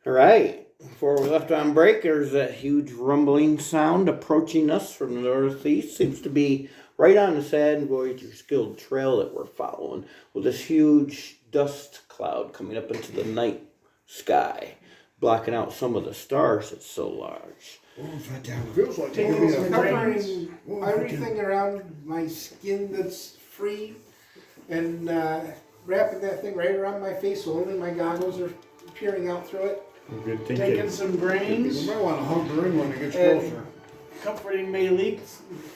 All right. Before we left on break, there's that huge rumbling sound approaching us from the northeast. Seems to be right on the Sad Voyager Skilled Trail that we're following, with this huge dust cloud coming up into the night sky, blocking out some of the stars. It's so large. Feels like covering everything around my skin that's free, and wrapping that thing right around my face, so only my goggles are peering out through it. Good Taking some grains. You might want to hunker in when it gets and closer. comforting Malik,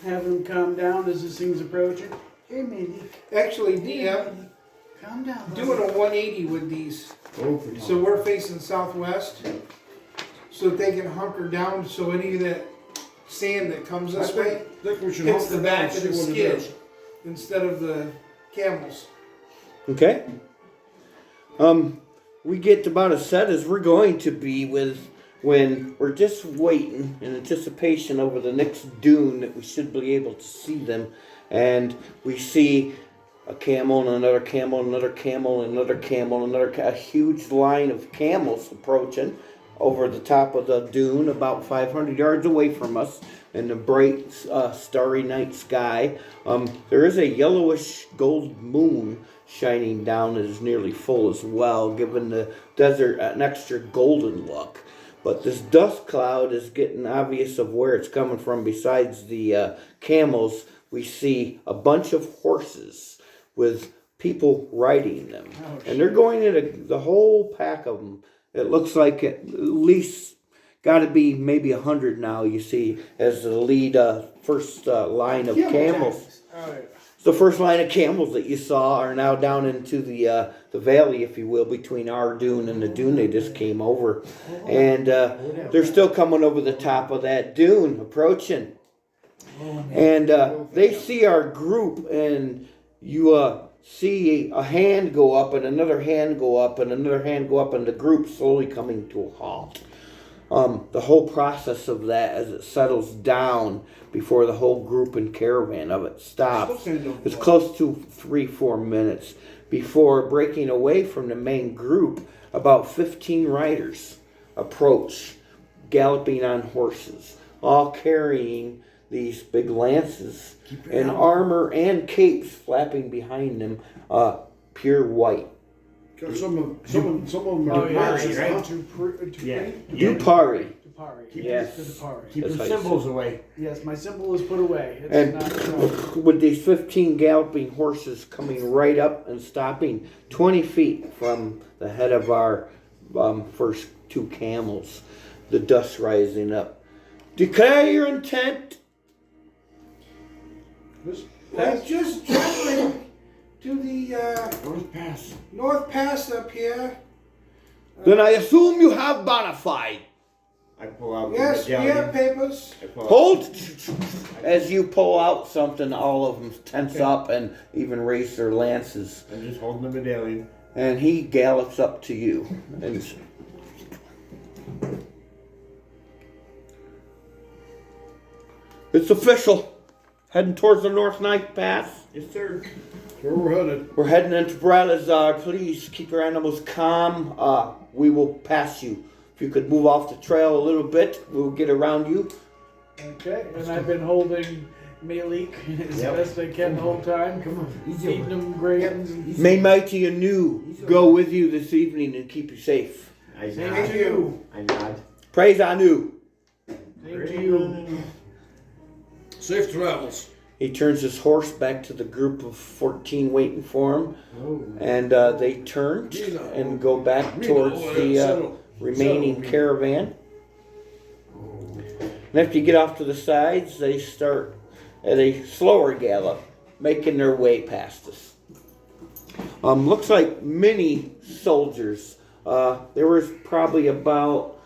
have him calm down as this thing's approaching. Hey Malik, Actually, DM, calm down. doing a 180 with these. Oh, So we're facing southwest, so that they can hunker down, so any of that sand that comes this way think we should hits the hunker down back and of see the what it skid is. instead of the camels. Okay. We get about as set as we're going to be with when we're just waiting in anticipation over the next dune that we should be able to see them, and we see a camel and another camel, another camel, another camel, a huge line of camels approaching over the top of the dune, about 500 yards away from us, in the bright, starry night sky. There is a yellowish gold moon shining down that is nearly full as well, giving the desert an extra golden look. But this dust cloud is getting obvious of where it's coming from. Besides the camels, we see a bunch of horses with people riding them. And they're going in the whole pack of them. It looks like at least got to be maybe 100 now, you see, as the lead first line of camels. The first line of camels that you saw are now down into the valley, if you will, between our dune and the dune they just came over. And they're still coming over the top of that dune, approaching. And they see our group, and you see a hand go up, and another hand go up, and another hand go up, and the group slowly coming to a halt. The whole process of that as it settles down before the whole group and caravan of it stops. It's close to 3-4 minutes before breaking away from the main group. About 15 riders approach, galloping on horses, all carrying these big lances and armor and capes flapping behind them, pure white. Some of them are Dupari, right? Yeah. Dupari. Dupari. Yes. Dupari. Keep That's the how you symbols say it. away. Yes, my symbol is put away. It's And not with these 15 galloping horses coming right up and stopping 20 feet from the head of our first two camels, the dust rising up. Declare your intent. We're just traveling to the North Pass up here. Then I assume you have bona fide. I pull out Yes, the we have papers. Hold. As you pull out something, all of them tense up and even raise their lances. I'm just holding the medallion. And he gallops up to you. And it's official. Heading towards the Northknife Pass. Yes, sir. That's where we're headed. We're heading into Bralazar. Please keep your animals calm. We will pass you. If you could move off the trail a little bit, we'll get around you. Okay, and I've been holding Malik as best I can the whole time. Come on, feeding him grains. May mighty anew go with you this evening and keep you safe. Same to you. I nod. Praise Anu. Same to you. Safe travels. He turns his horse back to the group of 14 waiting for him. And they turn and go back towards the remaining caravan. And after you get off to the sides, they start at a slower gallop, making their way past us. Looks like many soldiers. There was probably about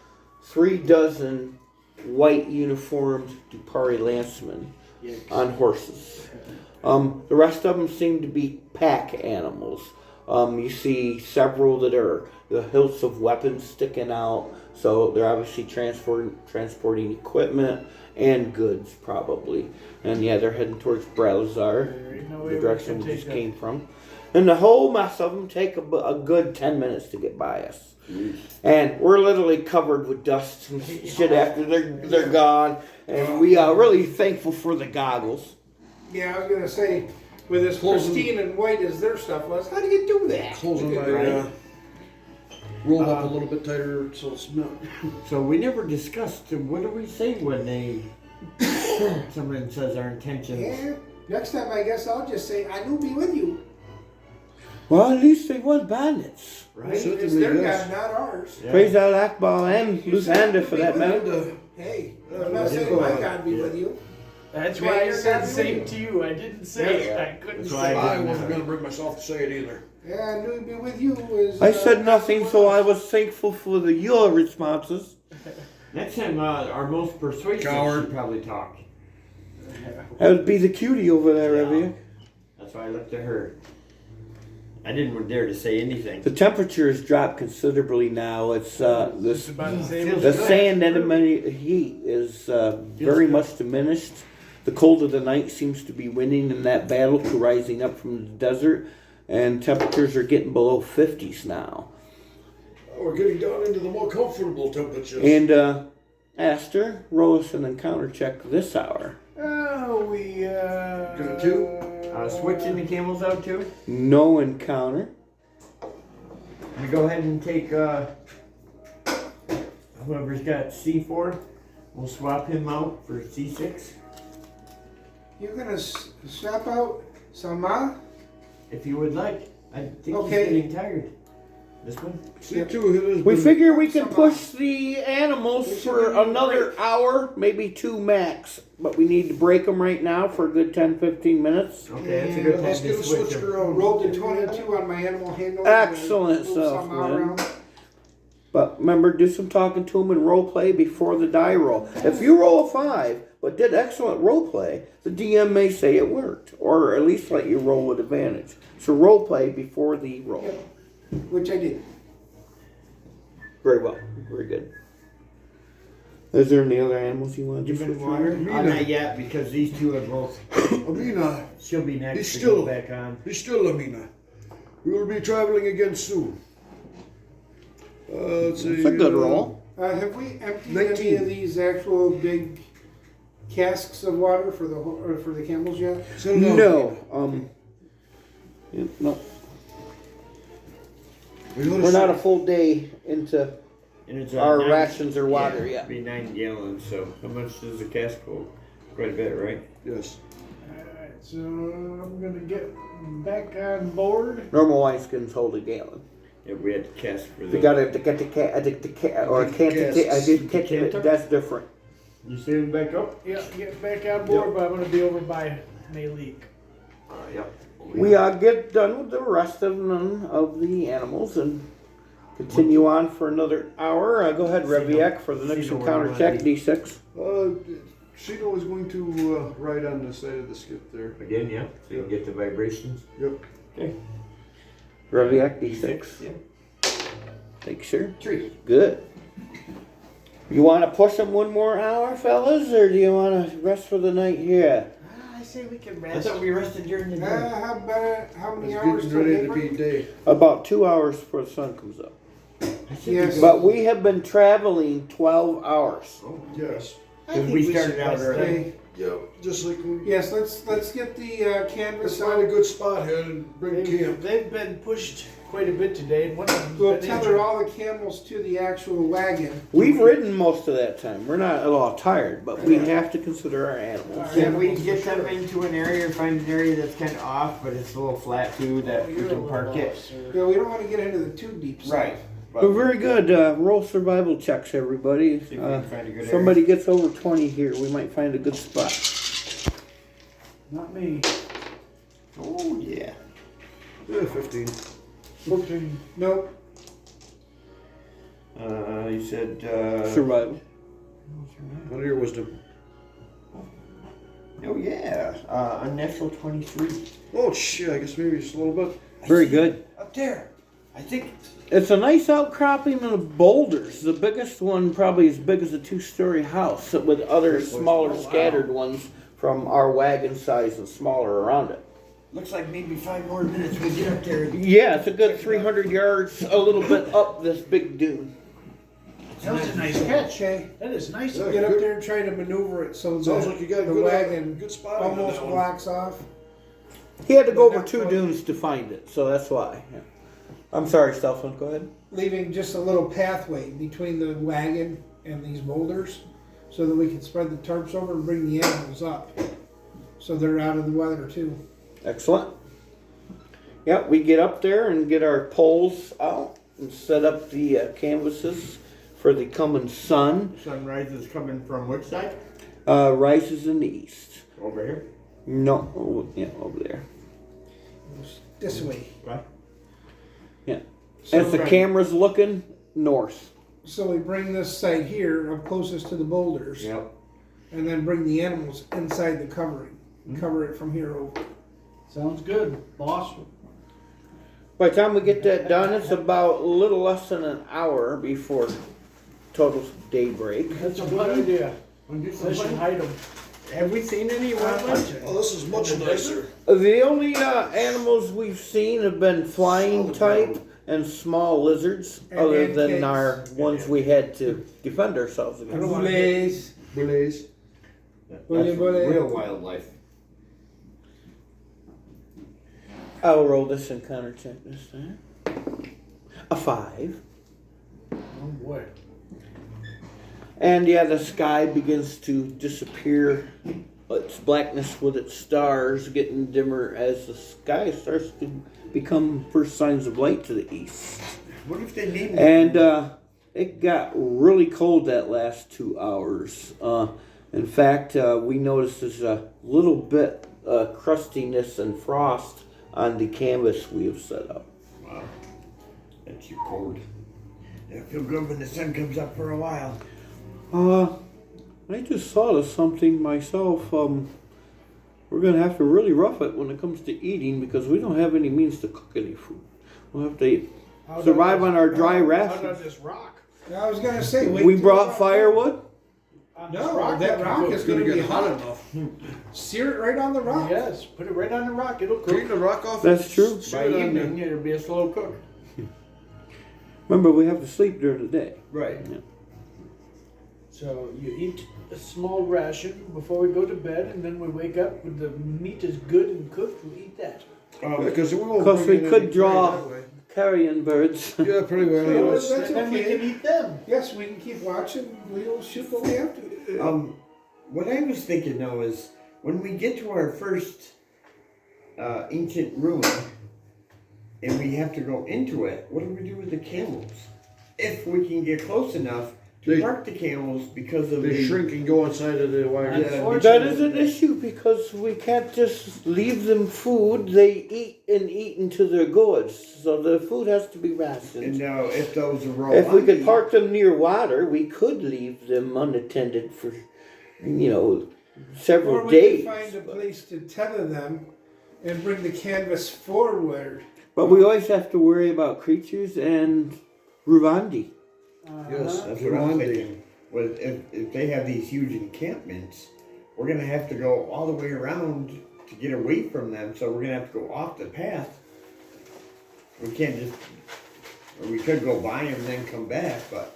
3 dozen white uniformed Dupari lancemen on horses. The rest of them seem to be pack animals. You see several that are the hilts of weapons sticking out, so they're obviously transporting equipment and goods probably. And yeah, they're heading towards Bralazar, the direction we just came from. And the whole mess of them take a good 10 minutes to get by us. And we're literally covered with dust and shit after they're gone. And we are really thankful for the goggles. Yeah, I was gonna say, with as pristine and white as their stuff was, how do you do that? Closing my roll up a little bit tighter so it's not. So we never discussed, what do we say when someone says our intentions? Yeah. Next time, I guess I'll just say, I will be with you. Well, at least they weren't bandits. Right? It's their God, not ours. Yeah. Praise Al Akbar and Lusanda for that matter. Hey, I'm not saying my God be with you. That's May why I your said God be same with to you. I didn't say it. I couldn't That's say why it. I wasn't gonna bring myself to say it either. Yeah, I knew he'd be with you. Is, I said nothing, so I was thankful for your responses. Next time, our most persuasive Coward. should probably talk. That would be the cutie over there, Yeah. Revia. That's why I looked at her. I didn't dare to say anything. The temperature has dropped considerably now. It's It's this about the same Feels the as good. sand enemy heat is very much diminished. The cold of the night seems to be winning in that battle to rising up from the desert, and temperatures are getting below 50s now. Oh, we're getting down into the more comfortable temperatures. And Aster, roll us an encounter check this hour. Oh, we Got a 2? Switching the camels out too? No encounter. We go ahead and take whoever's got C4. We'll swap him out for C6 You're gonna swap out Sama? if you would like. I think Okay. he's getting tired. This one? C2 hit us. We but- figure we can push the animals We should for give 'em a another break. hour, maybe 2 max. But we need to break them right now for a good 10-15 minutes. Okay, that's a Yeah, good time Let's to get them switch switched him. around. Rolled a 22 on my animal handle. Excellent Move stuff, Sama Lynn. around. But remember, do some talking to them and role play before the die roll. If you roll a 5, but did excellent role play, the DM may say it worked, or at least let you roll with advantage. So role play before the roll. Yep. Which I did. Very well, very good. Is there any other animals you want to Give him switch water? around? Not yet, because these two are both. Amina, She'll be next He's to still- go back on. be still, Amina. We will be traveling again soon. Let's see. It's a good roll. Have we emptied 19. any of these actual big casks of water for the camels yet? Settle down, No, Amina. yeah, no. We oughta We're not a see- full day into And it's our rations or water yeah, yet. It'll be 9 gallons, so how much does the cask hold? Quite a bit, right? Yes. Alright, so I'm gonna get back on board. Normal wineskins hold a gallon. Yeah, we had to cask for We the. gotta get the or Get can't gas. I did catch it. Decanter? That's different. You saving back up? Yeah, get back on board, but I'm gonna be over by Malik. Yep. We get done with the rest of none of the animals and continue on for another hour. Go ahead, Reviek, for the next Cena, where encounter you check, wanna be? D6. Shino is going to ride on the side of the skip there. Again, yeah. So you can get the vibrations. Yep. Okay. Reviek, D6. Yeah. Take sure. 3. Good. You want to push them one more hour, fellas, or do you want to rest for the night here? I say we can I rest. thought we rested during the day. How many It's hours getting till ready to be daybreak? day. About 2 hours before the sun comes up. I said Yes. we- But we have been traveling 12 hours. Oh, Yes. I Because think we should started out rest early. then. Okay. Yep. Just like we. Yes, let's get the Let's canvas find a out. good spot here and bring camp. They've been pushed quite a bit today. One of them's We'll been tether injured. all the camels to the actual wagon. We've ridden most of that time. We're not at all tired, but we have to consider our animals. Can we get them into an area or find an area that's kind of off, but it's a little flat too, that we You're a can little park off, it? sir. Yeah, we don't want to get into the too deep stuff. Right. But very good. Roll survival checks, everybody. See if we can find a good area. Somebody gets over 20 here. We might find a good spot. Not me. Oh, yeah. Yeah, 15. 14. Nope. You said, Survival. None of your wisdom. oh, yeah. Unnatural 23. Oh shit! I guess maybe just a little bit. Very good. Up there. I think. It's a nice outcropping of boulders. The biggest one probably as big as a 2-story house, with other smaller wow. scattered ones from our wagon size and smaller around it. Looks like maybe 5 more minutes we get up there. Yeah, it's a good 300 yards, a little bit up this big dune. That was a nice catch. Okay. That is nice. Yeah. Get up there and try to maneuver it so Sounds that like you got a the good, wagon good spot on almost that one. blocks off. He had to go over 2 dunes to find it, so that's why. Yeah. I'm sorry, Stelfman, go ahead. Leaving just a little pathway between the wagon and these boulders so that we can spread the tarps over and bring the animals up. So they're out of the weather too. Excellent. Yeah, we get up there and get our poles out and set up the canvases for the coming sun. Sunrise is coming from which side? Rises in the east. Over here. No, yeah, over there. This way. Right. Yeah. So, As the camera's looking north. so we bring this side here up closest to the boulders. Yep. And then bring the animals inside the covering. Cover it from here over. Sounds good, boss. By the time we get that done, it's about a little less than an hour before total daybreak. That's a good idea. Wanna do some Let's fun? hide them. Have we seen any wildlife? Oh, this is much nicer. The only animals we've seen have been flying type and small lizards, And other ant than cakes. our ones we had to defend ourselves against. Blaze. Blaze. That's Bully, bully. real wildlife. I'll roll this encounter check this time. A 5. Oh boy. And yeah, the sky begins to disappear. Its blackness with its stars getting dimmer as the sky starts to become first signs of light to the east. What if they need And it got really cold that last 2 hours. In fact, we noticed there's a little bit crustiness and frost on the canvas we have set up. Wow. That's too cold. It'll feel good when the sun comes up for a while. I just thought of something myself. We're gonna have to really rough it when it comes to eating because we don't have any means to cook any food. We'll have to How survive about on our dry How rations. about this rock? I was gonna say. wait We till brought it's firewood. On this No, rock, that we can rock cook. is It's gonna gonna be get hot hot. enough. Sear it right on the rock. Yes, put it right on the rock. It'll Clean cook. the rock off. That's and true. sit By it on evening, there. it'll be a slow cook. Remember, we have to sleep during the day. Right. So you eat a small ration before we go to bed, and then we wake up when the meat is good and cooked. We eat that. Because we won't Because bring we in could any draw prey that way. carrion birds. Yeah, pretty well. You know, That's it's- Then we okay. can eat them. Yes, we can keep watching. We'll shoot what we have to. What I was thinking though is when we get to our first ancient ruin and we have to go into it, what do we do with the camels? If we can get close enough to They- park the camels because of they the shrink and go inside of the wagon. That is an issue because we can't just leave them food. They eat into their gourds, so the food has to be And rationed. now if those are raw, If we could park them near water, we could leave them unattended for, several Or we days. can find a place to tether them and bring the canvas forward. But we always have to worry about creatures and Ruvandi. Yes, that's what I'm Rwanda. thinking. Well, if they have these huge encampments, we're gonna have to go all the way around to get away from them. So we're gonna have to go off the path. We can't just, or we could go by them and then come back, but.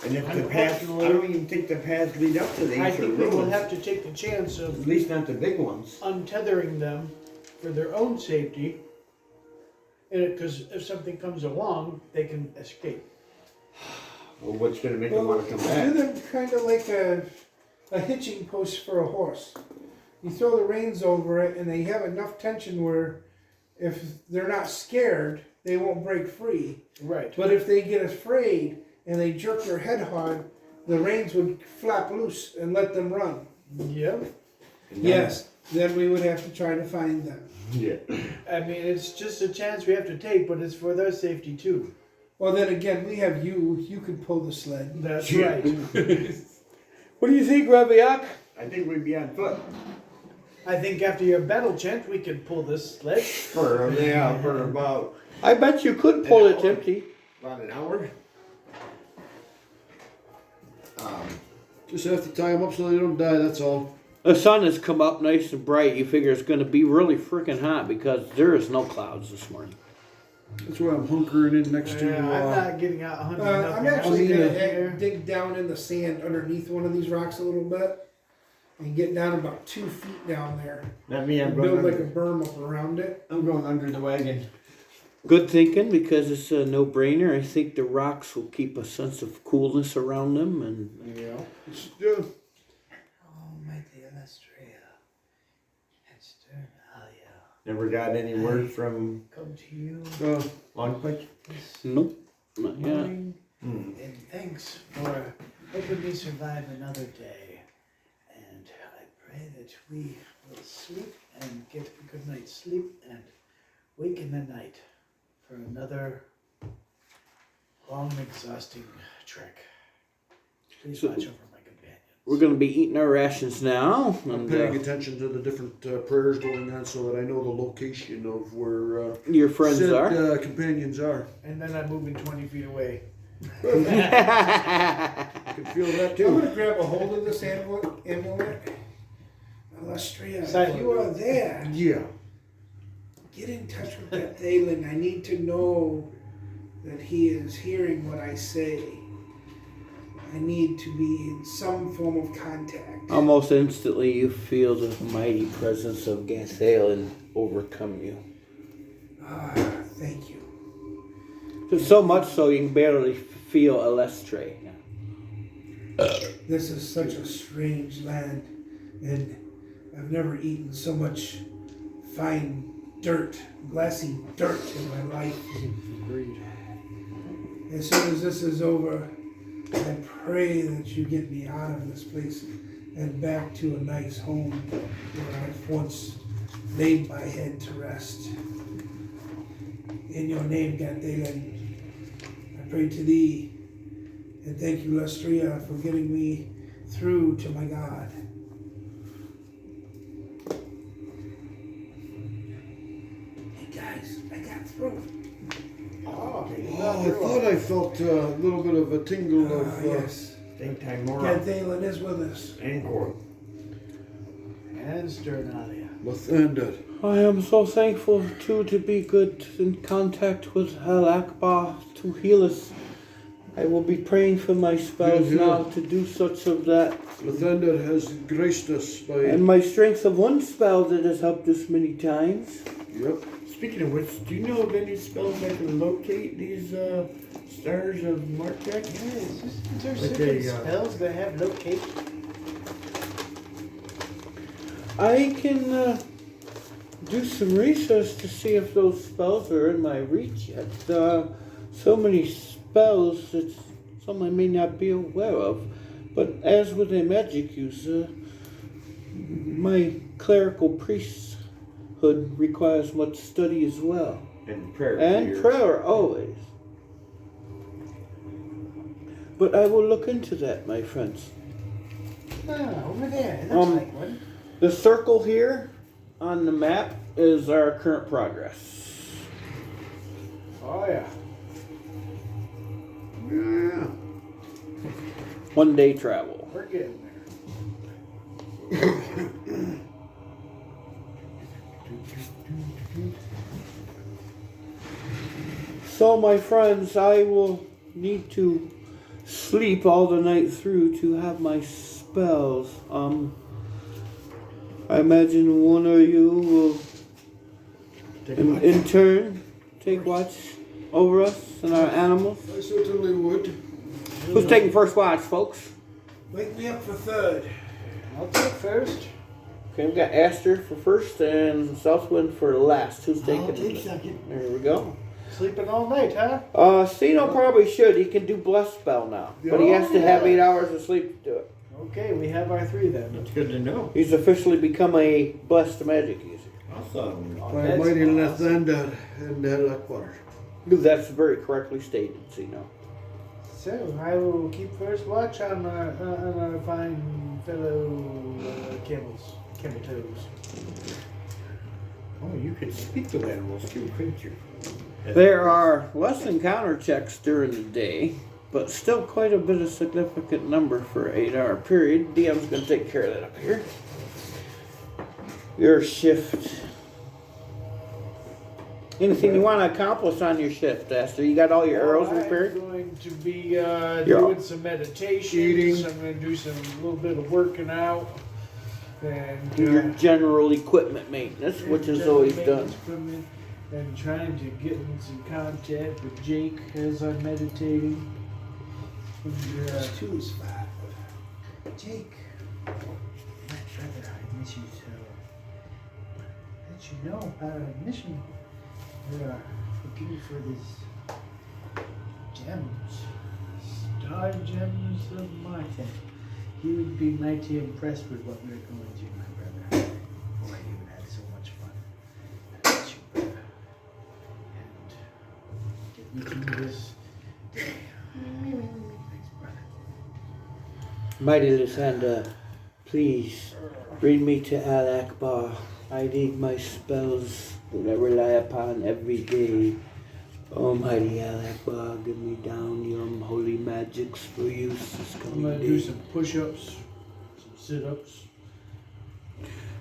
And if the paths, I don't even think the paths lead up to the I ancient think we will ruins. have to take the chance of At least not the big ones. untethering them for their own safety. Because if something comes along, they can escape. Well, what's gonna make them Well, want to come do back? them kind of like a hitching post for a horse. You throw the reins over it, and they have enough tension where if they're not scared, they won't break free. Right. But if they get afraid and they jerk their head hard, the reins would flap loose and let them run. Yep. Yes, then we would have to try to find them. Yeah. I mean, it's just a chance we have to take, but it's for their safety too. Well, then again, we have you. You could pull the sled. That's Yeah. right. What do you think, Rabiak? I think we'd be on foot I think after your battle chant, we can pull this sled. for about I bet you could pull it, Empty. an hour. Just have to tie them up so they don't die, that's all. The sun has come up nice and bright. You figure it's going to be really freaking hot because there is no clouds this morning. That's why I'm hunkering in next to. I'm not getting out hunting. I'm nothing actually else gonna here. dig down in the sand underneath one of these rocks a little bit and get down about 2 feet down there Not me, I'm and going build like a under. berm up around it. I'm going under the wagon. Good thinking because it's a no-brainer. I think the rocks will keep a sense of coolness around them, and Yeah. Oh, my dear Lestria. It's Sternalia. Never got any word from Come to you Longpike? this nope, not yet. morning. Hmm. And thanks for helping me survive another day. And I pray that we will sleep and get a good night's sleep and wake in the night for another long, exhausting trek. Please So- watch over my companions. We're going to be eating our rations now. I'm And, paying attention to the different prayers going on so that I know the location of where your friends said, are. companions are. And then I'm moving 20 feet away. I can feel that I'm too. gonna grab a hold of this amulet. Alestria, if Silent. you are there, Yeah. get in touch with that Thalen. I need to know that he is hearing what I say. I need to be in some form of contact. Almost instantly, you feel the mighty presence of Gathalin overcome you. Ah, thank you. So much so you can barely feel Alestre. This is such a strange land, and I've never eaten so much fine dirt, glassy dirt in my life. Agreed. As soon as this is over, I pray that you get me out of this place and back to a nice home where I've once laid my head to rest. In your name, Gathalan, I pray to thee, and thank you, Lestria, for getting me through to my God. Hey guys, I got through. Oh, Oh, I thought I felt a little bit of a tingle Ah, of. yes. Think time more. Gathalan is with us. Angkor. and Sternalia. Lathanded. I am so thankful too to be good in contact with Al Akbar to heal us. I will be praying for my spells Yeah. now to do such of that. Lathanded has graced us by. And my strength of one spell that has helped us many times. Yep. Speaking of which, do you know of any spells that can locate these stars of Martek? Is there Like certain a, spells that have locate? I can do some research to see if those spells are in my reach yet. So many spells that some I may not be aware of. But as with a magic user, my clerical priesthood requires much study as well. And prayer. And here. prayer, always. But I will look into that, my friends. Ah, over there. It looks like one. The circle here on the map is our current progress. Oh, yeah. Yeah. 1 day travel. We're getting there. So, my friends, I will need to sleep all the night through to have my spells. I imagine one of you will, in turn, take watch over us and our animals. I certainly would. Who's taking first watch, folks? Wake me up for third. I'll take first. Okay, we've got Aster for first and Southwind for last. Who's taking I'll take it? second. There we go. Sleeping all night, huh? Cino probably should. He can do Bless Spell now. But he has to have 8 hours of sleep to do it. Okay, we have our 3 then. That's good to know. He's officially become a blessed magic user. Awesome. Oh, By that's mighty awesome. Lathanded and Al Akbar. That's very correctly stated, Cino. So, I will keep first watch on our fine fellow camels. Camel toes. Oh, you could speak with animals too, couldn't you? There are less encounter checks during the day, but still quite a bit of significant number for an 8 hour period. DM's going to take care of that up here. your shift. Anything you want to accomplish on your shift, Esther? You got all your arrows repaired? I'm going to be You're- doing some meditation. Eating. I'm going to do some little bit of working out. And Do your general equipment maintenance, which is always done. equipment, and trying to get in some contact with Jake as I'm meditating. And, There's 2 is 5. Jake, my brother, I miss you so. Let you know about our mission. We are looking for these gems, star gems of Martin. You would be mighty impressed with what we're going to, my brother. Boy, you would have so much fun. I miss you, brother. And get me through this day. Thanks, brother. Mighty Lysanda, please bring me to Al Akbar. I need my spells that I rely upon every day. Almighty Al Akbar, give me down your holy magics for use this I'm coming gonna day. do some push-ups, some sit-ups.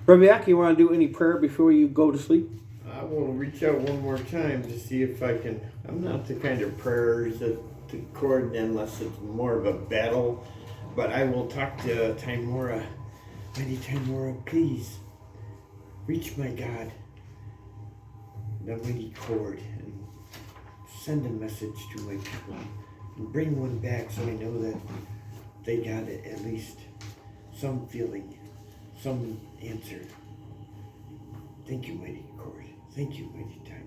Rabiak, you want to do any prayer before you go to sleep? I will reach out one more time to see if I can. I'm not the kind of prayers that to cord unless it's more of a battle, but I will talk to Timora. Mighty Timora, please reach my God, the mighty cord, and send a message to my people and bring one back so I know that they got it, at least some feeling, some answer. Thank you, mighty cord. Thank you, mighty Timor.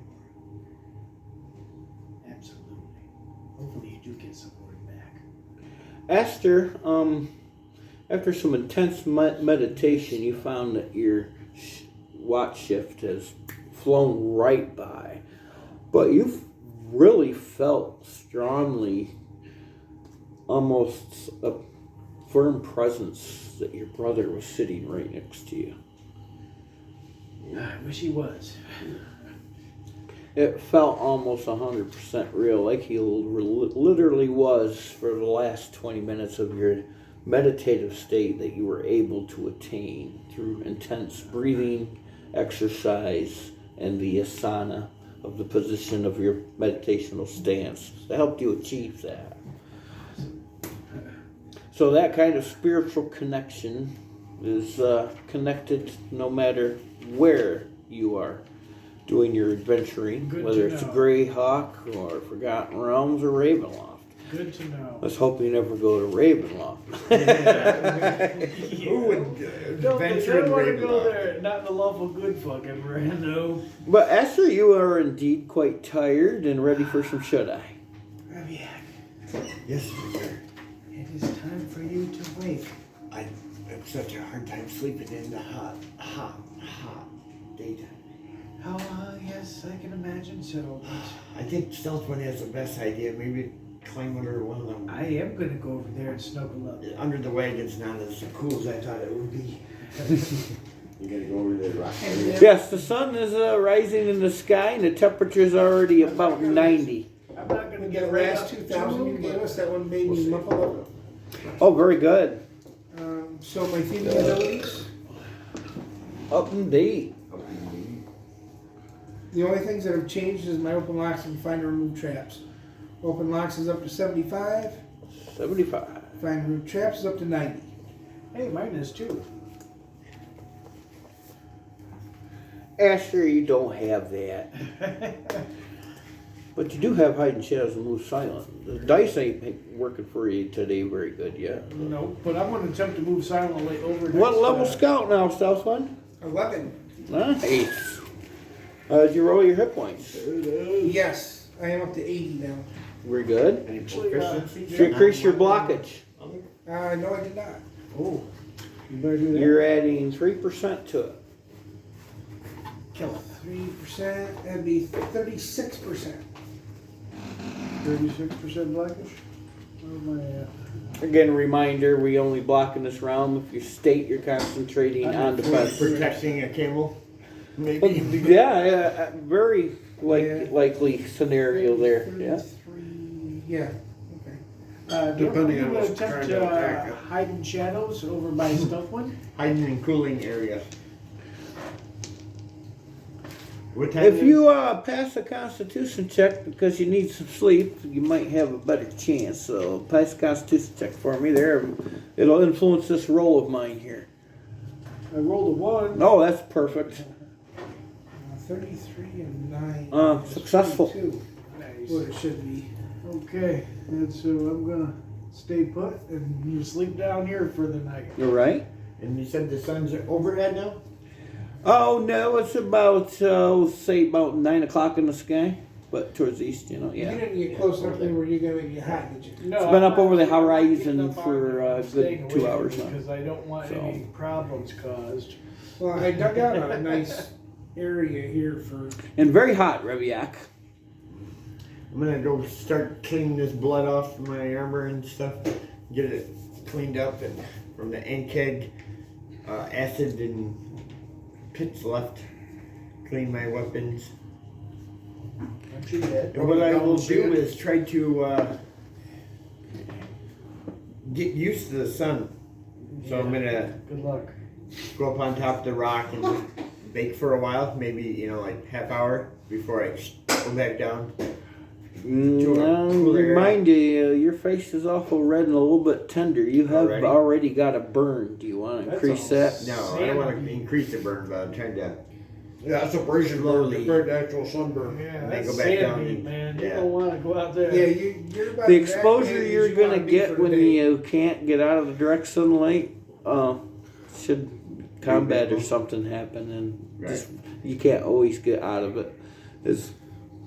Absolutely. Hopefully you do get some word back. Esther, after some intense meditation, you found that your watch shift has flown right by, but you've really felt strongly, almost a firm presence that your brother was sitting right next to you. I wish he was. It felt almost 100% real, like he literally was for the last 20 minutes of your meditative state that you were able to attain through intense breathing, exercise, and the asana of the position of your meditational stance that helped you achieve that. So that kind of spiritual connection is connected no matter where you are doing your adventuring, Good whether to it's know. Greyhawk or Forgotten Realms or Ravenloft. Good to know. Let's hope you never go to Ravenloft. Who would venture in want to go Ravenloft? there. Not in the lawful good fucking rando. But Esther, you are indeed quite tired and ready for some shut-eye. Rabiak, Yes, sir. it is time for you to wake. I have such a hard time sleeping in the hot daytime. Oh, yes, I can imagine so. But I think Stealth One has the best idea. Maybe climb under one of them. I am going to go over there and snuggle up. Under the wagon's not as cool as I thought it would be. You gotta go over there, rock. Yes, the sun is rising in the sky and the temperature is already about 90. I'm not going to The get right last up 2,000 you to gave it, us, that one made me muffle up. Oh, very good. So my thieving abilities, Up and date. the only things that have changed is my open locks and find and remove traps. Open locks is up to 75, 75. find and remove traps is up to 90. Hey, mine is too. Esther, you don't have that. But you do have hide and shadows and move silent. The dice ain't working for you today very good yet. No, but I'm going to attempt to move silently over. What next, level scout now, Stealth One? 11. Nice. Did you roll your hit points? Yes, I am up to 80 now. We're good. Any Actually, proficiency? Did you increase your blockage? No, I did not. Oh, you better do that. You're adding 3% to it. Kill it. 3%, that'd be 36%. 36% blackish. Where am I at? Again, reminder, we only block in this realm if you state you're concentrating on defense. Protecting a camel? Maybe. Yeah, very Yeah. likely scenario there. Yeah. 33, yeah, okay. Depending on what's attempt trying to to attack it. hide in shadows over by Stealth One. Hiding in cooling area. What time? If is you pass a Constitution check because you need some sleep, you might have a better chance. So pass a Constitution check for me there. It'll influence this roll of mine here. I rolled a 1. Oh, that's perfect. 33 and 9. Successful. 22. Nice. What it should be. Okay, and so I'm gonna stay put and you sleep down here for the night. You're right. And you said the sun's overhead now? Oh no, it's about say about 9 o'clock in the sky, but towards the east, you know. You Yeah. didn't get close enough to where you're gonna get hot, did you? No, It's been I'm up over the not horizon getting up on for it. a I'm good staying 2 away hours from it now. because I don't want So. any problems caused. Well, I dug out a nice area here for. And very hot, Reviak. I'm gonna go start cleaning this blood off my armor and stuff. Get it cleaned up and from the NKEG acid and pits left. Clean my weapons. Aren't you dead? And what I will do is try to get used to the sun. So I'm gonna Good luck. go up on top of the rock and just bake for a while, maybe like half hour before I go back down. Remind you, your face is awful red and a little bit tender. You have already got a burn. Do you want to increase that? No, I don't want to increase the burn, but I'm trying to. Yeah, that's abrasion burn compared to actual sunburn. Yeah, And then that's go back down sand meat, and- man. You yeah. don't want to go out there. Yeah, you're about The as exposure activated as you're you gonna wanna be get for when the day. you can't get out of the direct sunlight, should combat or something happen, and just, you can't always get out of it. It's,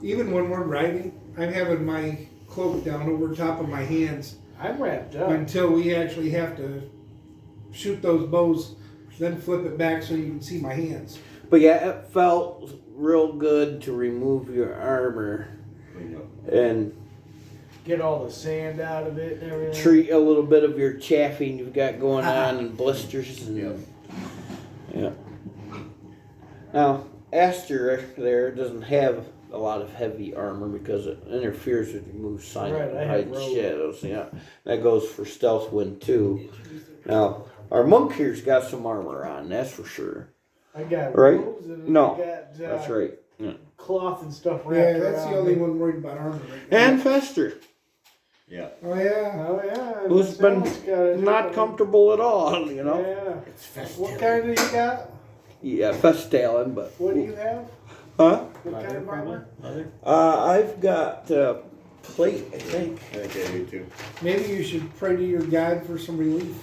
Even when we're riding, I'm having my cloak down over top of my hands I'm wrapped up. until we actually have to shoot those bows, then flip it back so you can see my hands. but yeah, it felt real good to remove your armor and Get all the sand out of it and everything. treat a little bit of your chafing you've got going on and blisters and yeah. Now Aster there doesn't have a lot of heavy armor because it interferes with your move silent Right, I and have hide robe. shadows. Yeah, that goes for stealth wind too. Now our monk here's got some armor on, that's for sure. I got Right? robes and No, I got That's right. Yeah. cloth and stuff wrapped Yeah, that's around the only me. one worried about armor right now. And Fester, Yeah. Oh yeah. Oh yeah. who's been someone's got it. not comfortable at all, you know. Yeah. It's festive. What kind do you got? Yeah, Festalin, but What do you have? huh? What kind of armor? I've got plate, I think. I think I do too. Maybe you should pray to your God for some relief.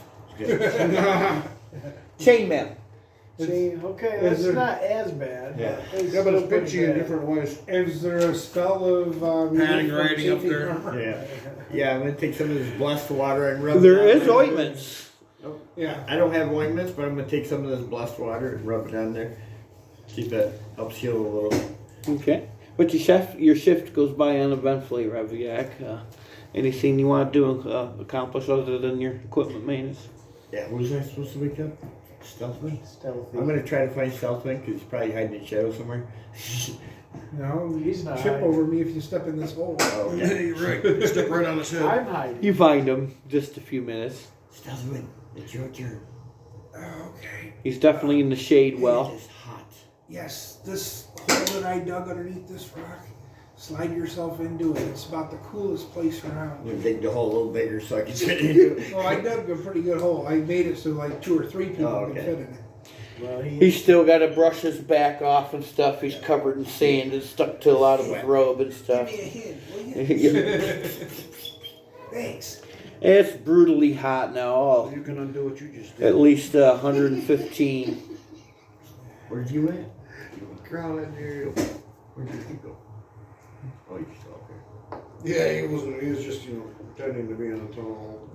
Chainmail. See, okay, is that's there- not as bad. Yeah. Yeah, but it's pitchy in different ways. Is there a spell of Padding relief from riding up chafing there. armor? Yeah. Yeah, I'm gonna take some of this blessed water and rub it There on is my- ointments. Yeah. I don't have ointments, but I'm gonna take some of this blessed water and rub it on there. Keep it, helps heal a little. Okay. But your shift goes by uneventfully, Reviak. Anything you want to do accomplish other than your equipment maintenance? Yeah, was I supposed to wake up? Stealthman? Stealthy. I'm gonna try to find Stealthman because he's probably hiding in shadow somewhere. No, He's not trip hiding. over me if you step in this hole. Oh, okay. right. Step right on his head. I'm hiding. You find him just a few minutes. Stealthman, it's your turn. Okay. He's definitely in the shade well. It is hot. Yes, this hole that I dug underneath this rock, slide yourself into it. It's about the coolest place I'm around. gonna dig the hole a little bigger so I can fit into it. Well, I dug a pretty good hole. I made it so like 2 or 3 people Oh, could okay. fit in it. Well, He's still got to brush his back off and stuff. He's covered in sand and stuck to a lot of his robe and Give stuff. me a hint, will you? Thanks. It's brutally hot now. you can undo what you just did. At least 115. Where'd you at? Crawling there. Where'd you go? Oh, you're still up there. Yeah, he was just, pretending to be on a tunnel.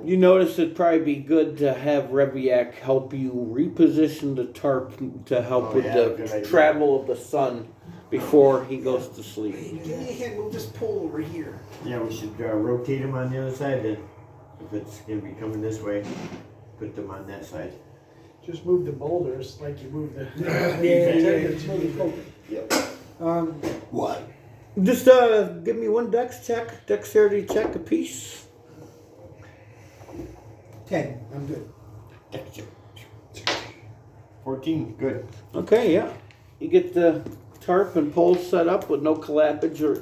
You notice it'd probably be good to have Reviak help you reposition the tarp to help Oh, with yeah, the good idea. travel of the sun before he goes to sleep. Hey, give me a hint. Move this pole over here. Yeah, we should rotate him on the other side then. If it's gonna be coming this way, put them on that side. Just move the boulders like you move the. Yep. What? Just give me one dexterity check apiece. 10. I'm good. 14, good. Okay, yeah. you get the tarp and poles set up with no collapages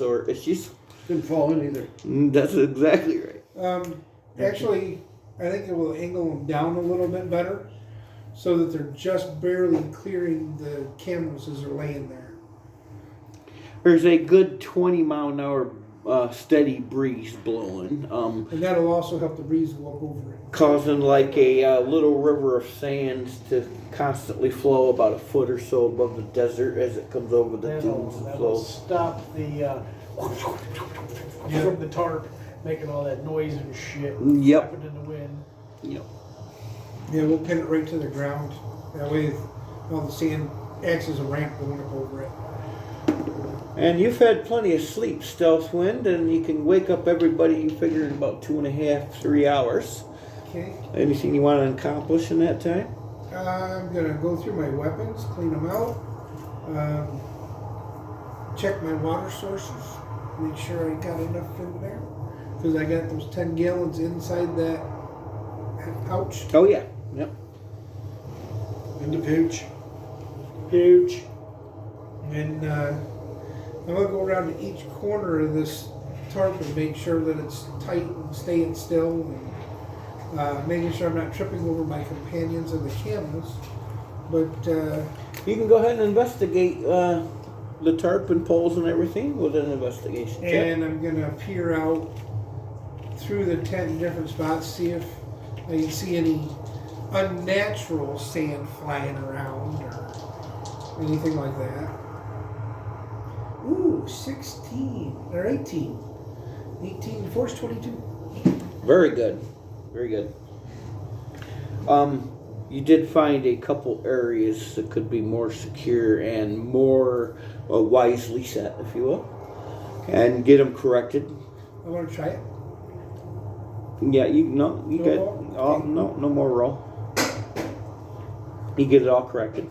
or issues. Didn't fall in either. That's exactly right. Actually, I think it will angle them down a little bit better so that they're just barely clearing the camels as they're laying there. There's a good 20-mile-an-hour steady breeze blowing, And that'll also help the breeze go up over it. causing like a little river of sands to constantly flow about a foot or so above the desert as it comes over the dunes and That'll flows. stop the from the tarp making all that noise and shit. Yep. Flapping in the wind. Yep. Yeah, we'll pin it right to the ground. That way, all the sand acts as a ramp going up over it. And you've had plenty of sleep, Stealth Wind, and you can wake up everybody, you figure, in about 2.5, 3 hours. Okay. Anything you want to accomplish in that time? I'm gonna go through my weapons, clean them out, check my water sources, make sure I got enough in there, because I got those 10 gallons inside that pouch. Oh, yeah. Yep. In the pouch. Huge. And I'm gonna go around to each corner of this tarp and make sure that it's tight and staying still, and making sure I'm not tripping over my companions and the camels. But You can go ahead and investigate the tarp and poles and everything with an investigation check. and I'm gonna peer out through the 10 different spots, see if I can see any unnatural sand flying around or anything like that. Ooh, 16 or 18. 18 force 22. Very good. Very good. You did find a couple areas that could be more secure and more wisely set, if you will, and get them corrected. I want to try it. Yeah, you No get roll? all, no more roll. You get it all corrected,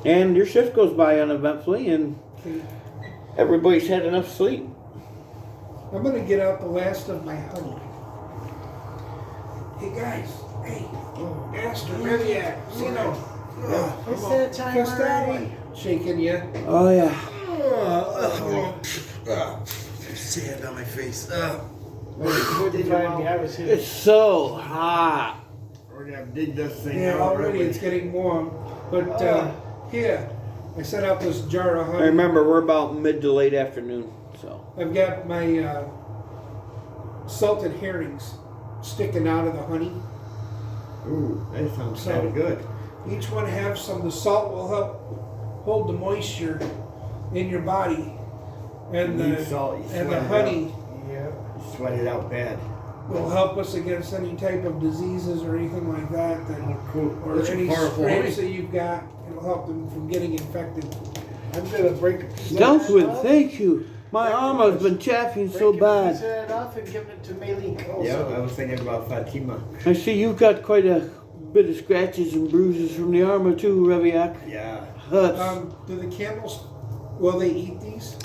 and your shift goes by uneventfully, and Okay. everybody's had enough sleep. I'm gonna get out the last of my honey. Hey guys, hey, Master Reviac, you know, It's that time Just that already. one. Shaking you. Oh yeah. Sand on my face. Couldn't find me. I was here. It's so hot. We're gonna dig this thing Yeah, out. already really. it's getting warm. But here, I set out this jar of honey. I remember we're about mid to late afternoon, so. I've got my salted herrings sticking out of the honey. Ooh, that sounds So- kind of good. Each one have some. The salt will help hold the moisture in your body, and You need the salt, you and the sweat it honey Yeah. You sweat it out bad. will help us against any type of diseases or anything like that. Cool. Or That's any powerful scrapes honey. that you've got. It'll help them from getting infected. I'm gonna break a piece of Stealth that Wind, off. thank you. My arm has been chafing so Break a piece of bad. that off and give it to Malik also. Yeah, I was thinking about Fatima. I see you've got quite a bit of scratches and bruises from the armor too, Reviac. Yeah. Hurts. Do the camels? Will they eat these?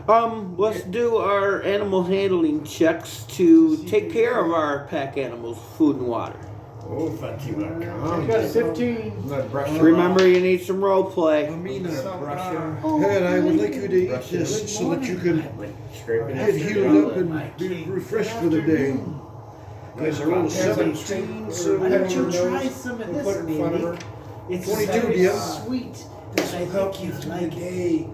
Let's do our animal handling checks to take care of our pack animals, food and water. Oh, Fatima, I come got on. 15. I'm gonna brush her Remember, off. you need some role play. Amina, Brush her. Ed, I would like you to eat Brush this it. so that you can Scraping get it. healed up and be refreshed for the day. Guys are all Have some 17, so Why don't you Nose try some of and this, put it in front of her. Malik? It's 22, very dear. sweet. This I will think help you you'd through like the it. day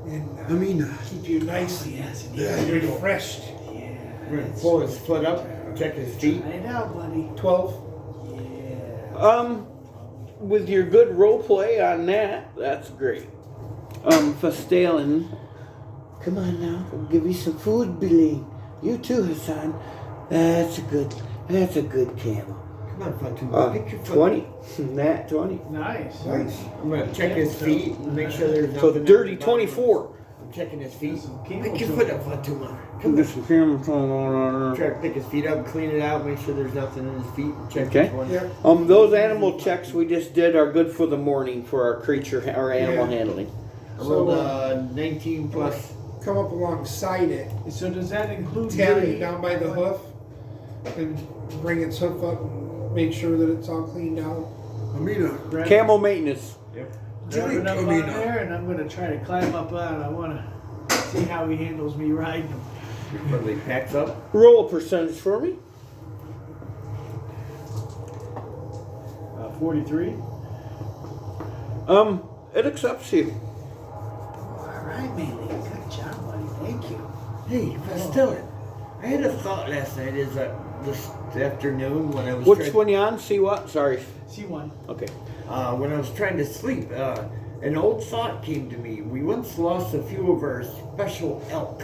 and Amina. keep you nice Yes, and refreshed. yeah. We're gonna pull his foot up, check his feet. Try it out, buddy. 12. Yeah. With your good role play on that, that's great. Fastalin, come on now, we'll give you some food, Billy. You too, Hassan. That's a good camel. Come on, Fatima. Pick your foot. 20. Nat 20. Nice. Nice. I'm gonna check his feet and make sure there's So nothing. dirty at the bottom. 24. I'm checking his feet. Some camel Pick your toe. foot up, Fatima. Come get some camel tongue on Try to pick his feet up, clean it out, make sure there's nothing in his feet, and check Okay. each one. Yeah. Those animal checks we just did are good for the morning for our creature, our animal Yeah. handling. I So, rolled 19 plus. Come up alongside it, So does that include tap Billy? it down by the hoof, and bring its hoof up and make sure that it's all cleaned out. Amina, Camel maintenance. Jumping up on Amina. there, and I'm gonna try to climb up on. I wanna see how he handles me riding him. Before they packs up. Roll a percentage for me. 43. It accepts you. All right, Mealy. Good job, buddy. Thank you. Hey, Stella, I had a thought last night. Is that this afternoon when I was Which trying, one you on? See what? Sorry. C1. Okay. when I was trying to sleep, an old thought came to me. We once lost a few of our special elk,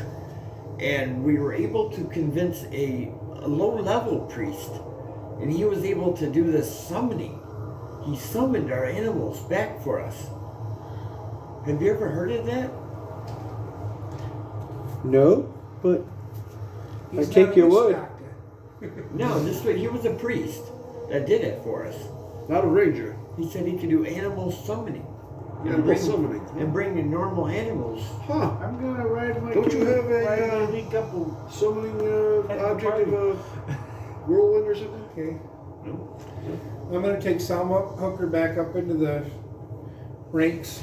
and we were able to convince a low-level priest, and he was able to do the summoning. He summoned our animals back for us. Have you ever heard of that? No, but He's I take not a your witch word. doctor. No, he was a priest that did it for us. not a ranger. He said he could do animal summoning. Animal summoning. And bring in normal animals. Huh. I'm gonna ride my Don't you have a, ride my wee couple. Summoning object of a whirlwind or something? Okay. No. I'm gonna take Selma, hook her back up into the ranks.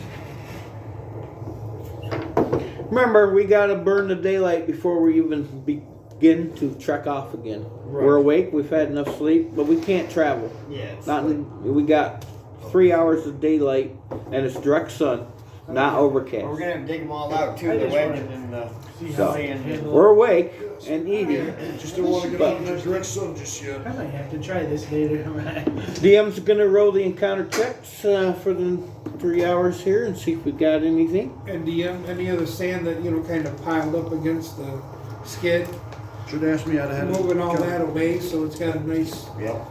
remember, we gotta burn the daylight before we even begin to trek off again. Right. We're awake. We've had enough sleep, but we can't travel. Yeah. It's Not. We got 3 hours of daylight, and it's direct sun, not overcast. We're gonna dig them all out too. I The just wagon wanted and the See So, how he handles We're awake and eating. Just don't want to get out in that direct sun just yet. I might have to try this later. Right. DM's gonna roll the encounter checks for the 3 hours here and see if we got anything. And any of the sand that, kind of piled up against the skid, Should ask me how to handle moving all that away so it's got a nice, Yep.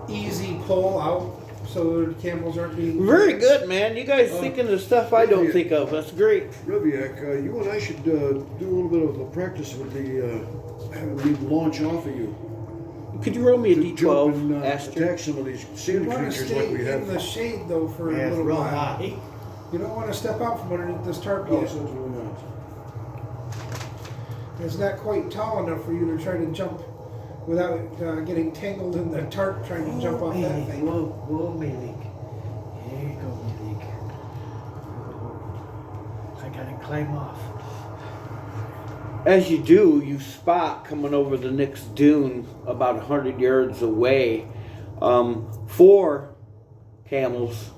easy pull out so the camels aren't being... Very good, man. You guys thinking of stuff I don't think of. That's great. Reviak, you and I should do a little bit of a practice with the having me launch off of you. Could you roll me a To jump D12, and Aster? attack some of these You sand want to creatures stay like we in the have. shade though for Yeah, a it's little real while. hot. You don't want to step out from underneath this tarp Oh, yet. so it's really not. It's not quite tall enough for you to try to jump without getting tangled in the tarp trying to jump off that Mealy. thing. Whoa, Mealy. Here you go, Mealy. I gotta climb off. As you do, you spot coming over the next dune about 100 yards away, 4 camels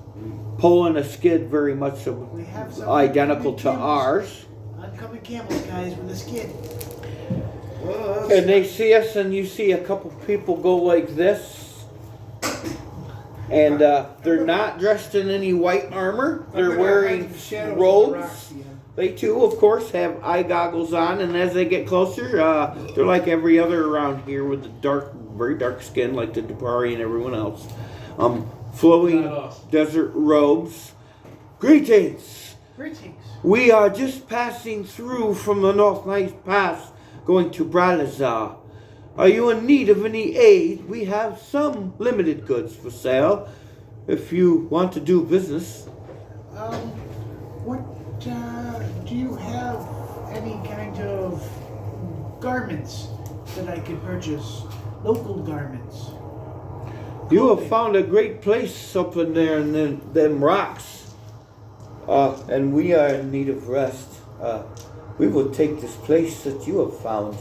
pulling a skid very much We have some identical to oncoming camels. ours. Oncoming camels, guys, with a skid. Well, And they see us, and you see a couple people go like this. And they're not dressed in any white armor. I'm They're gonna wearing hide the shadows of the rocks, robes. yeah. They too, of course, have eye goggles on, and as they get closer, they're like every other around here with the dark, very dark skin, like the Dupari and everyone else. Flowing Not us. desert robes. Greetings! Greetings. We are just passing through from the Northknife Pass, going to Bralazar. Are you in need of any aid? We have some limited goods for sale, if you want to do business. What, do you have any kind of garments that I could purchase? Local garments? You have found a great place up in there in them rocks. And we are in need of rest. We will take this place that you have found.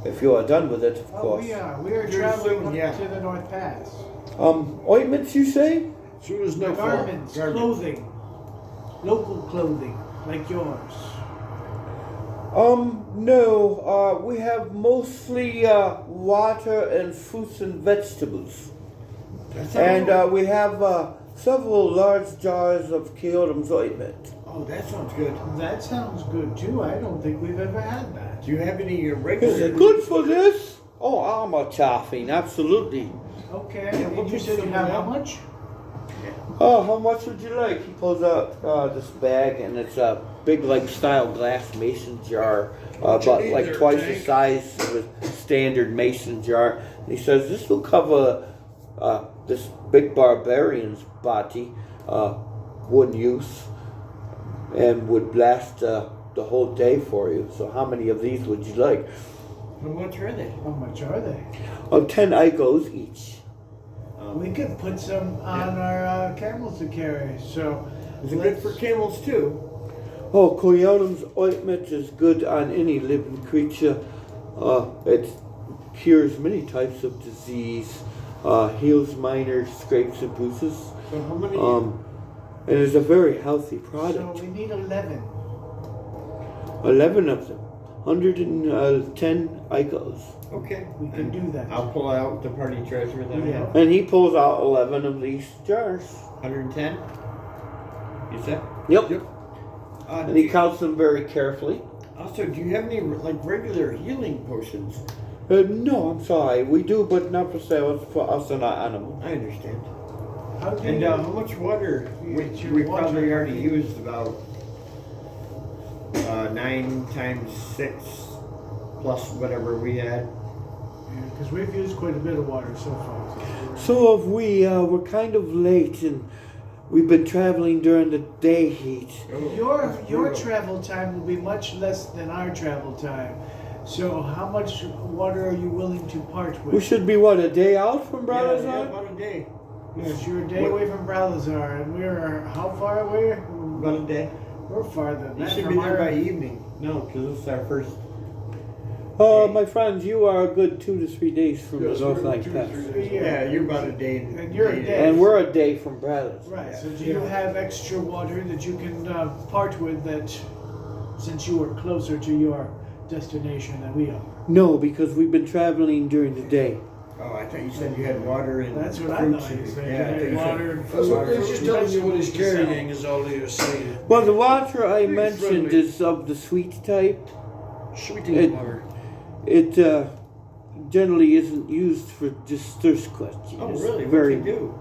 If you are done with it, of Oh, course. we are. We are Very traveling soon, up yeah. to the North Pass. Ointments, you say? as soon as nightfall. Garments, clothing. Local clothing, like yours. No. We have mostly water and fruits and vegetables. And we have several large jars of Keotum's ointment. Oh, that sounds good. That sounds good too. I don't think we've ever had that. Do you have any Is regular? it good for this? Oh, armor chaffing, absolutely. Okay. Yeah, And we'll you put said you some have in how there. much? Oh, how much would you like? He pulls out this bag, and it's a big, like, style glass mason jar, What you about need like there, twice Tank? the size of a standard mason jar. And he says this will cover this big barbarian's body, one use, and would last the whole day for you. So, how many of these would you like? How much are they? How much are they? 10 igos each. We could put some on our camels to carry. So Is it good for camels too? Oh, Coyote's ointment is good on any living creature. It cures many types of disease, heals minor scrapes and bruises, So how many? and is a very healthy so product. we need 11. 11 of them, 110 icos. Okay. We can do that. I'll pull out the party treasure that I Yeah. have. And he pulls out 11 of these jars. 110. You said? Yep. Yep. And he counts them very carefully. Also, do you have any like regular healing potions? No, I'm sorry. We do, but not for sale. It's for us and our animal. I understand. How do And you, how much water? It's your We water. probably already used about 9 times 6 plus whatever we had. Because we've used quite a bit of water so far. So if we're kind of late and we've been traveling during the day heat. your travel time will be much less than our travel time. So how much water are you willing to part with? We should be, what, a day out from Yeah, Bralazar? about a day. Yes, you're a day away from Bralazar, and we're how far away? About a day. We're farther than You that should from be there our... by evening. No, because this is our first. My friends, you are a good 2 to 3 days from Yes, the we're Northknife 2 to Pass. 3 days. Yeah, you're about a day. And you're a day. And we're a day from Bralazar. Right, so do you have extra water that you can part with that, since you are closer to your destination than we are? No, because we've been traveling during the day. Oh, I thought you said you had water and That's what I fruits thought you and- said. Yeah, I You thought had you said- water and That's food. what he's just telling you what he's Vegetables to sell. carrying is all he is saying. Well, the water I Very mentioned friendly. is of the sweet type. Sweetening water. It generally isn't used for just thirst quenching. Oh, It's really? What very can you do?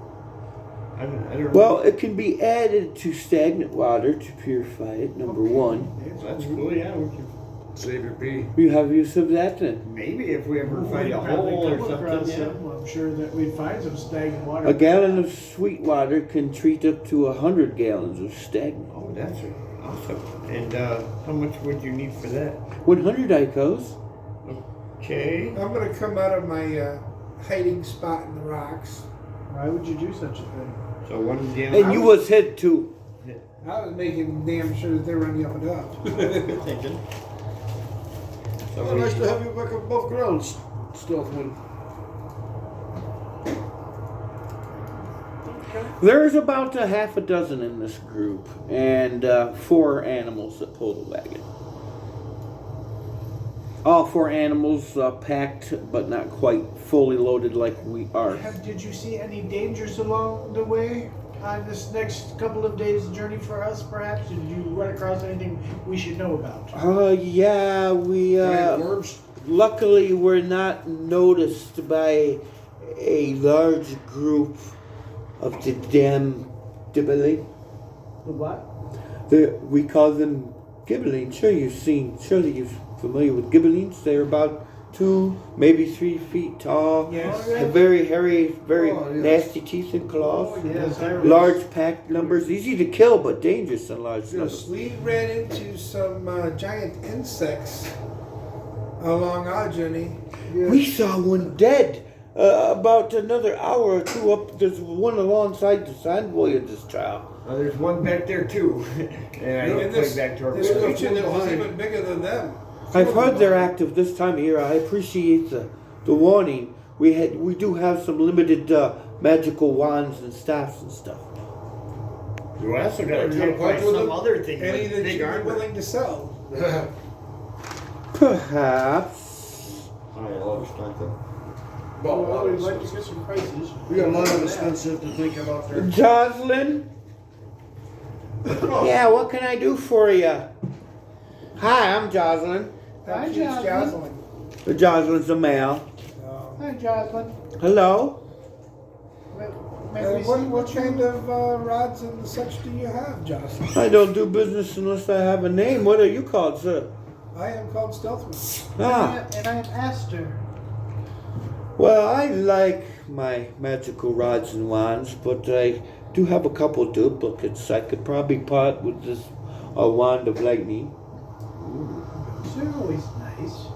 I don't well. It can be added to stagnant water to purify it. Number one, That's cool, yeah. We can, Save your pee. you have use of that then. maybe if we ever find We'd a probably hole or come across something. Yeah. some. I'm sure that we'd find some stagnant water. A gallon of sweet water can treat up to 100 gallons of stagnant. Oh, that's awesome. And how much would you need for that? 100 icos. Okay. I'm gonna come out of my hiding spot in the rocks. Why would you do such a thing? So 1 gallon. And you was hit too. I was making damn sure that they were on the up and up. Good thinking. So Oh, nice to have you back above ground, Stealthman. There's about a half a dozen in this group, and 4 animals that pull the wagon. All 4 animals packed, but not quite fully loaded like we are. Did you see any dangers along the way on this next couple of days' journey for us, perhaps? Did you run across anything we should know about? Yeah, we Giant worms. luckily we're not noticed by a large group of the damn Desolation. The what? We call them Gibelines. Surely you're familiar with Gibelines. They're about 2, maybe 3 feet tall. Yes. Have very hairy, very Oh, yes. nasty teeth and claws. Yes, I Large pack numbers, easy to kill, but dangerous in large numbers. We ran into some giant insects along our journey. We saw one dead about another hour or 2 up. There's one alongside the sand voyage's trail. there's one back there too. And I And don't this, back to our this Yeah. creature that was Behind. even bigger than them. I've heard they're active this time of year. I appreciate the warning. We do have some limited magical wands and staffs and stuff. You also got You gonna attacked by part with some them? other thing Any with that big you'd be armor. willing to sell. Perhaps. Oh, yeah, I'll explain them. Well, we'd like to get some prices. We got a lot of expensive to think about there. Jocelyn? Yeah, what can I do for you? Hi, I'm Jocelyn. Hi, She's Jocelyn. Jocelyn's a male. Hi, Jocelyn. Hello? What kind of rods and such do you have, Jocelyn? I don't do business unless I have a name. What are you called, sir? I am called Stealthman. Ah, And I'm Aster. well, I like my magical rods and wands, but I do have a couple duplicates. I could probably part with this wand of lightning. They're always nice.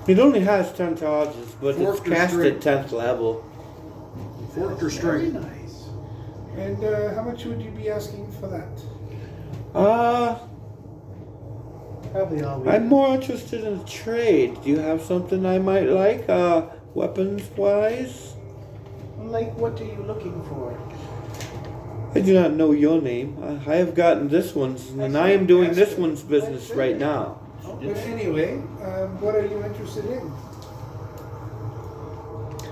It only has 10 charges, but it's Forked or cast straight? at 10th level. Forked or Very straight? nice. And how much would you be asking for that? Probably all we I'm more interested in trade. Do you have something I might like, weapons wise? Like, what are you looking for? I do not know your name. I have gotten this one's, and I am doing this one's business right now. But anyway, what are you interested in?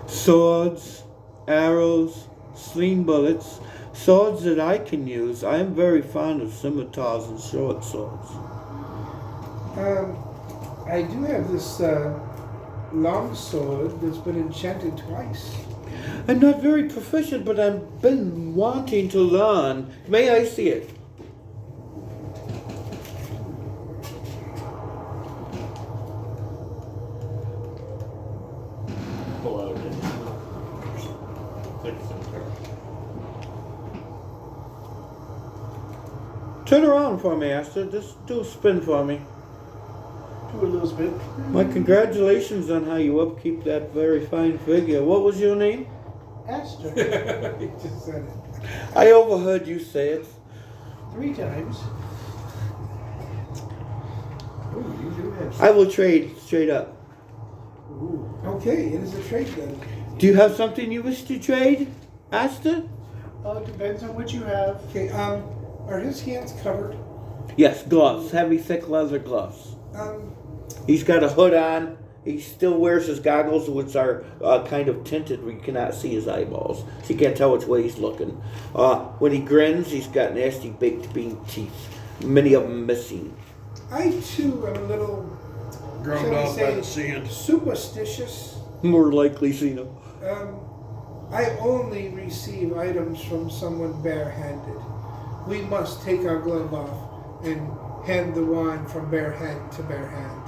Swords, arrows, sling bullets, swords that I can use. I am very fond of scimitars and short swords. I do have this long sword that's been enchanted twice. I'm not very proficient, but I've been wanting to learn. May I see it? Pull out and click center. Turn around for me, Asta. Just do a spin for me. Do a little spin. My congratulations on how you upkeep that very fine figure. What was your name? Aster. He just said it. I overheard you say it. 3 times. Ooh, you do have I will trade straight up. Ooh. Okay, it is a trade then. Do you have something you wish to trade, Asta? It depends on what you have. Okay, are his hands covered? Yes, gloves. Heavy, thick leather gloves. Um, He's got a hood on. He still wears his goggles, which are kind of tinted where you cannot see his eyeballs. So you can't tell which way he's looking. When he grins, he's got nasty baked bean teeth. Many of them missing. I too am a little, Ground shall we off by the say, sand. superstitious. More likely, Zeno. I only receive items from someone barehanded. We must take our glove off and hand the wand from bare hand to bare hand.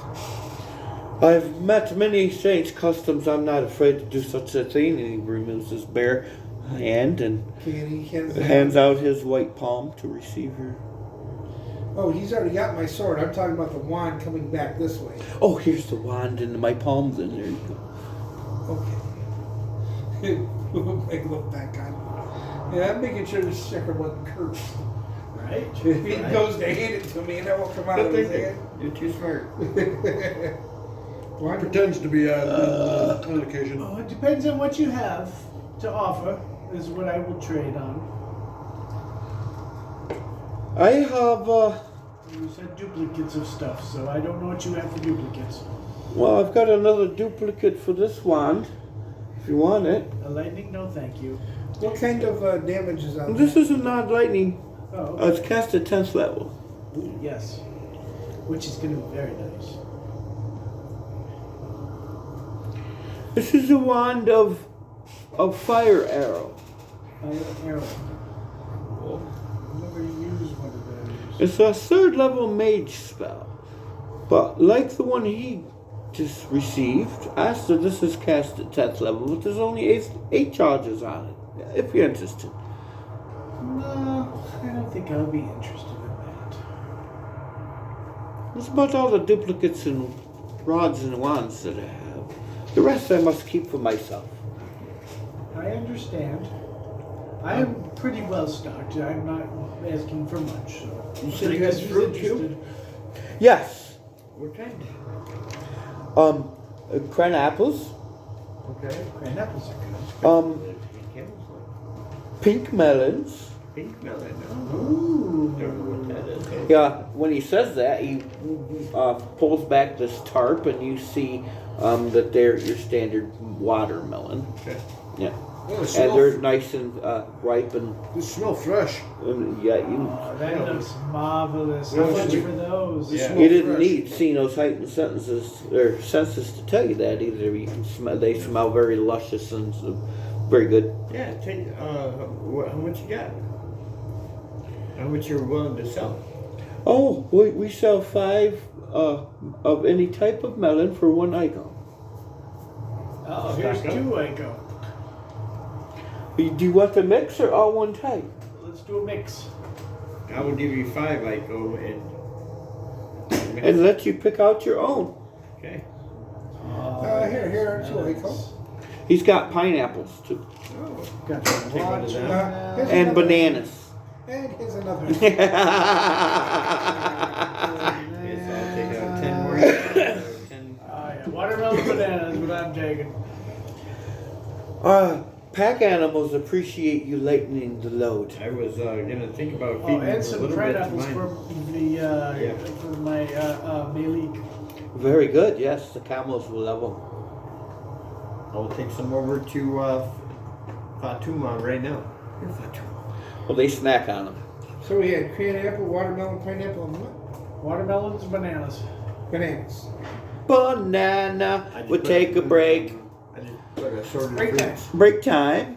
I've met many saints' customs. I'm not afraid to do such a thing. And he removes his bare hand and Okay, and he hands out his white palm to receive her. Oh, he's already got my sword. I'm talking about the wand coming back this way. Oh, here's the wand and my palms, and there you go. Okay. I look back on. Yeah, I'm making sure this sucker wasn't cursed. Right? If he Right. goes to hand it to me, and that will come out of his hand. You're too smart. Why Pretends to be on occasion. Oh, it depends on what you have to offer, is what I will trade on. I have, You said duplicates of stuff, so I don't know what you have for duplicates. well, I've got another duplicate for this wand, if you want it. A lightning? No, thank you. What kind of damage is on This that? is a non-lightning. Oh, It's cast at 10th level. ooh, yes. Which is going to be very nice. This is a wand of fire arrow. Fire arrow. I've never used one of those. It's a 3rd level mage spell. But like the one he just received, Asta, this is cast at 10th level, but there's only 8 charges on it, if you're interested. No, I don't think I'll be interested in that. That's about all the duplicates and rods and wands that I have. The rest I must keep for myself. I understand. I am pretty well stocked. I'm not asking for much. So. You said you had If he's fruit too? interested- Yes. What kind? Cran apples, Okay. Grand apples are good. pink melons. Pink melon. Ooh. Don't know what that is. Yeah, when he says that, he pulls back this tarp, and you see that they're your standard watermelon. Okay. Yeah, Oh, they and smell, they're nice and ripe, and they smell fresh. yeah, you. Oh, that looks marvelous. Yeah, How much sweet. for those? Yeah. You didn't fresh. need Sino's heightened sentences or senses to tell you that either. You can smell; they smell very luscious and very good. Yeah, take, how much you got? How much you're willing to sell? Oh, we sell 5 of any type of melon for 1 icon. Oh, here's Stock up. 2 I go. Do you want the mix or all one type? Let's do a mix. I will give you 5, Iko, And let you pick out your own. okay. Oh, Here are 2, Aiko. He's got pineapples too. Oh, Got Take one of lots them. of And bananas. And here's another. guess I'll take out 10 more. 10. yeah. Watermelon bananas is what I'm taking. Pack animals appreciate you lightening the load. I was gonna think about Oh, feeding and a some little bit to pineapples mine. for my Malik. Very good. Yes, the camels will love them. I'll take some over to Fatuma right now. Here, Fatuma. Well, they snack on them. So we had cran apple, watermelon, pineapple, and what? Watermelons, bananas. Bananas. Banana. I just We'll put- take a break. I just put a sorted Break fruit. time. Break time.